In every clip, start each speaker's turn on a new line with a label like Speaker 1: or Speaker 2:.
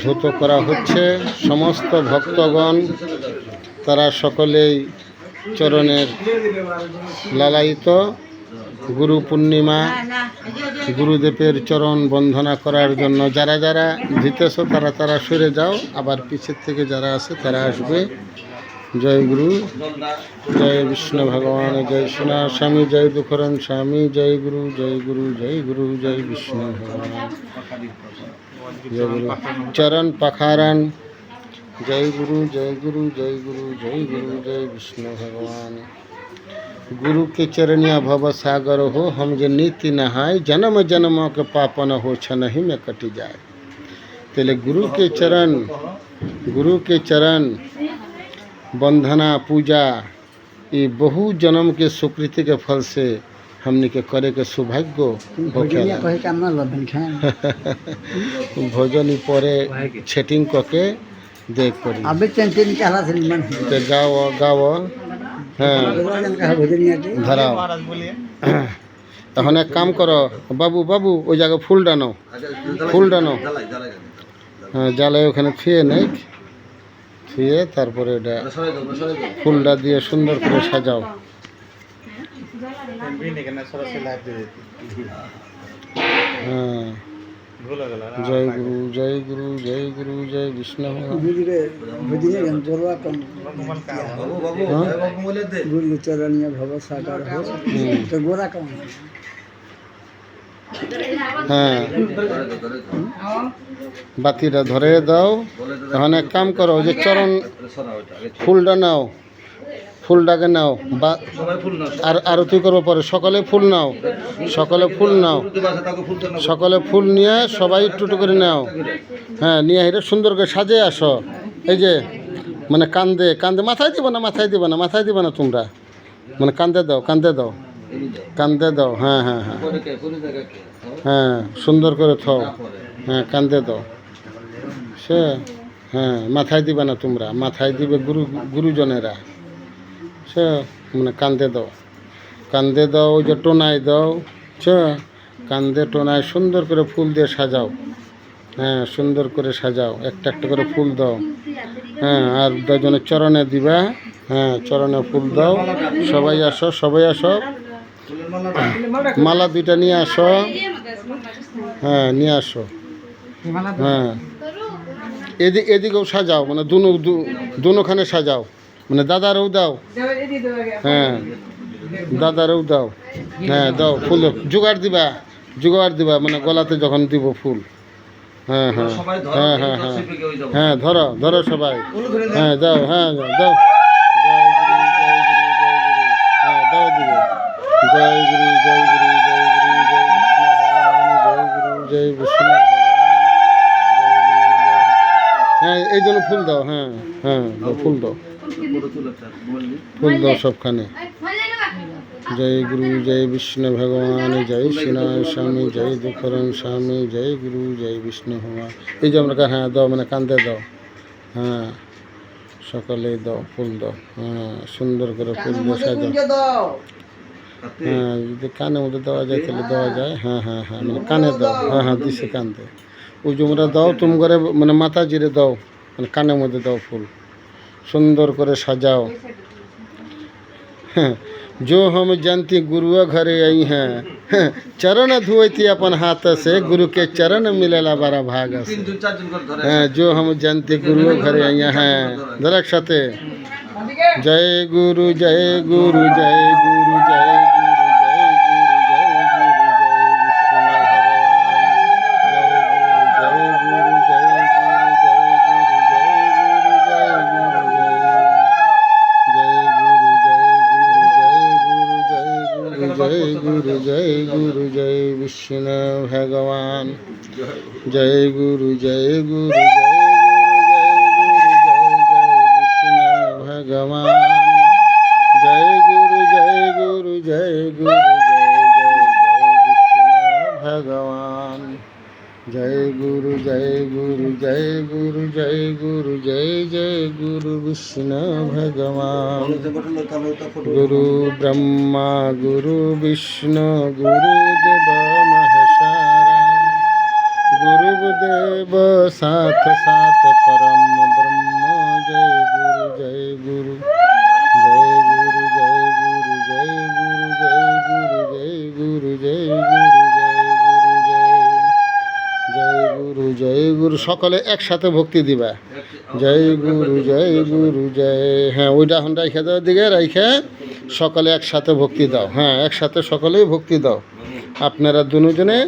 Speaker 1: ধৌত করা হচ্ছে। সমস্ত ভক্তগণ তারা সকলেই চরণের লালায়িত। গুরু পূর্ণিমা, গুরুদেবের চরণ বন্দনা করার জন্য যারা যারা জিতেছ তারা তারা সরে যাও, আবার পিছের থেকে যারা আছে তারা আসবে। জয় গুরু, জয় বিষ্ণু ভগবান, জয় সোনা স্বামী, জয় দুঃখরণ স্বামী, জয় গুরু, জয় গুরু, জয় গুরু, জয় বিষ্ণু ভগবান, জয় গুরু। চরণ পাখারन, जय गुरु, जय गुरु, जय गुरु, जय गुरु, जय विष्णु भगवान। गुरु के चरणिया भव सागर हो, हम जे नीति नहाय, जन्म जन्मों के पापन हो, छन ही में कटी जाए। तेले गुरु के चरण बंधना पूजा ये बहु जन्म के सुकृति के फल से हमने के करे के सौभाग्य भोजन परे सेटिंग करके देख करी गाओ गाओ। हाँ धराओ। এখন এক কাম করো বাবু, বাবু ওই জায়গায় ফুল ডানো, ফুল ডানো। হ্যাঁ জ্বালায় ওখানে থুয়ে নেই, থুয়ে তারপরে এটা ফুলটা দিয়ে সুন্দর করে সাজাও। হ্যাঁ जय गुरु, जय गुरु, जय गुरु, जय विष्णु। गुरु चरणिया भव सागर हो तो गोरा कौन? হ্যাঁ বাতিটা ধরে দাও। এখন এক কাম করো, যে চরণ ফুলটা নাও, ফুলটাকে নাও, বা আর আরতি করবো পরে। সকলে ফুল নাও, সকলে ফুল নাও, সকলে ফুল নিয়ে সবাই একটু করে নাও। হ্যাঁ নিয়ে এটা সুন্দর করে সাজে আসো। এই যে মানে কান্দে কান্দে, মাথায় দিব না, মাথায় দিব না, মাথায় দিব না তোমরা, মানে কান্দে দাও, কান্দে দাও, কান্দে দাও। হ্যাঁ হ্যাঁ হ্যাঁ হ্যাঁ সুন্দর করে থাও। হ্যাঁ কান্দে দাও সে। হ্যাঁ মাথায় দিবে না তোমরা, মাথায় দিবে গুরুজনেরা। সে মানে কান্দে দাও, কান্দে দাও। ওই যে টোনায় দাও, সে কান্দে টোনায় সুন্দর করে ফুল দিয়ে সাজাও। হ্যাঁ সুন্দর করে সাজাও, একটা একটা করে ফুল দাও। হ্যাঁ আর দুজনের চরণে দিবা। হ্যাঁ চরণে ফুল দাও। সবাই আসো, সবাই আসো। মালা দুইটা নিয়ে আসো। হ্যাঁ নিয়ে আসো। হ্যাঁ এদিকেও সাজাও, মানে দুনোখানে সাজাও, মানে দাদারও দাও। হ্যাঁ দাদারও দাও। হ্যাঁ দাও ফুল জোগাড় দিবা, জোগাড় দিবা, মানে গলাতে যখন দিব ফুল। হ্যাঁ হ্যাঁ হ্যাঁ হ্যাঁ হ্যাঁ হ্যাঁ ধরো ধরো সবাই। হ্যাঁ দাও, হ্যাঁ দাও। হ্যাঁ দাও দিবে। জয় গুরু, জয় গুরু, জয় গুরু, জয় বিষ্ণু, জয় বিষ্ণু। হ্যাঁ এই জন্য ফুল দাও। হ্যাঁ হ্যাঁ ফুল দাও, ফুল দাও সবখানে। जय गुरु, जय विष्णु भगवान, जय श्रीनारायण स्वामी, जय दुखरन स्वामी, जय गुरु, जय विष्णु भगवान। এই যে আমরা হ্যাঁ দাও, মানে কান্দে দাও। হ্যাঁ সকালে দাও, ফুল দাও। হ্যাঁ সুন্দর করে ফুল দিয়ে সাজাও। হ্যাঁ যদি কানের মধ্যে দেওয়া যায় তাহলে দেওয়া যায়। হ্যাঁ হ্যাঁ হ্যাঁ মানে কানে দাও। হ্যাঁ হ্যাঁ দিছে কান্দে। ওই জমরা দাও তুম করে, মানে মাথা জিরে দাও, মানে কানের মধ্যে দাও ফুল, সুন্দর করে সাজাও। হ্যাঁ जो हम जानती गुरु घरे आई हैं, चरण धुएती अपन हाथ से, गुरु के चरण मिलेला बड़ा भाग से। जो हम जानती गुरु घरे आई हैं दरक्षते। जय गुरु, जय गुरु, जय गुरु, जय गुरु, जय गुरु, जय गुरु, जय विष्णु भगवान। जय गुरु, जय गुरु, जय विष्णु भगवान। जय गुरु, जय गुरु, जय विष्णु भगवान। जय गुरु, जय गुरु, जय गुरु, जय गुरु, जय गुरु विष्णु भगवान। गुरु ब्रह्मा गुरु विष्णु गुरुदेव महेश्वरा। गुरुदेव साथ साथ परम ब्रह्म जय गुरु जय गुरु जय गुरु जय गुरु जय गुरु जय गुरु जय गुरु जय गुरु जय गुरु जय गुरु সকলে একসাথে ভক্তি দিবা জয় গুরু জয় হ্যাঁ ওইটা এখন রাইখা দেওয়ার দিকে রাইখা সকলে একসাথে ভক্তি দাও হ্যাঁ একসাথে সকলেই ভক্তি দাও আপনারা দুজনে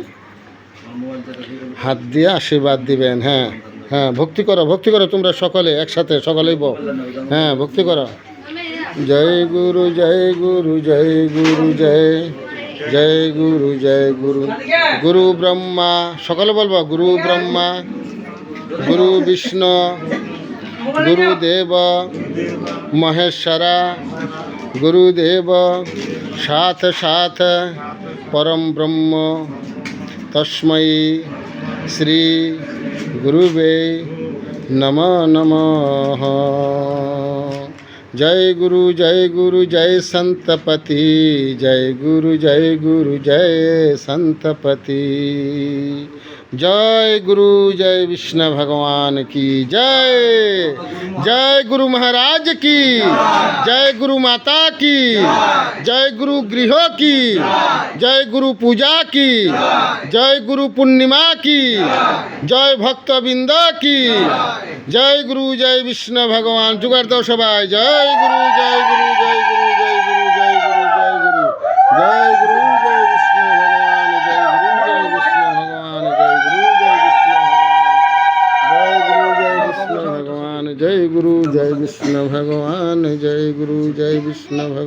Speaker 1: হাত দিয়ে আশীর্বাদ দিবেন হ্যাঁ হ্যাঁ ভক্তি করো তোমরা সকলে একসাথে সকলেই বল হ্যাঁ ভক্তি করো জয় গুরু জয় গুরু জয় গুরু জয় জয় গুরু গুরু ব্রহ্মা সকলে বলবো গুরু ব্রহ্মা গুরু বিষ্ণু গুরুদেব মহেশ্বরা গুরুদেব সাথ সাথ পরম ব্রহ্ম তস্मै শ্রী গুরুবে নমঃ জয় গুরু জয় সন্তপতি জয় গুরু জয় সন্তপতি जय गुरु जय विष्णु भगवान की जय जय गुरु महाराज की जय गुरु माता की जय गुरु गृह की जय गुरु पूजा की जय गुरु पूर्णिमा की जय भक्तबिंद की जय गुरु जय विष्णु भगवान जुगाड़ दो सबाई जय गुरु जय गुरु जय गुरु जय गुरु जय गुरु जय गुरु जय गुरु जय विष्णु भगवान जय गुरु जय विष्णु भगवान जय गुरु जय विष्णु भगवान जय गुरु जय विष्णु भगवान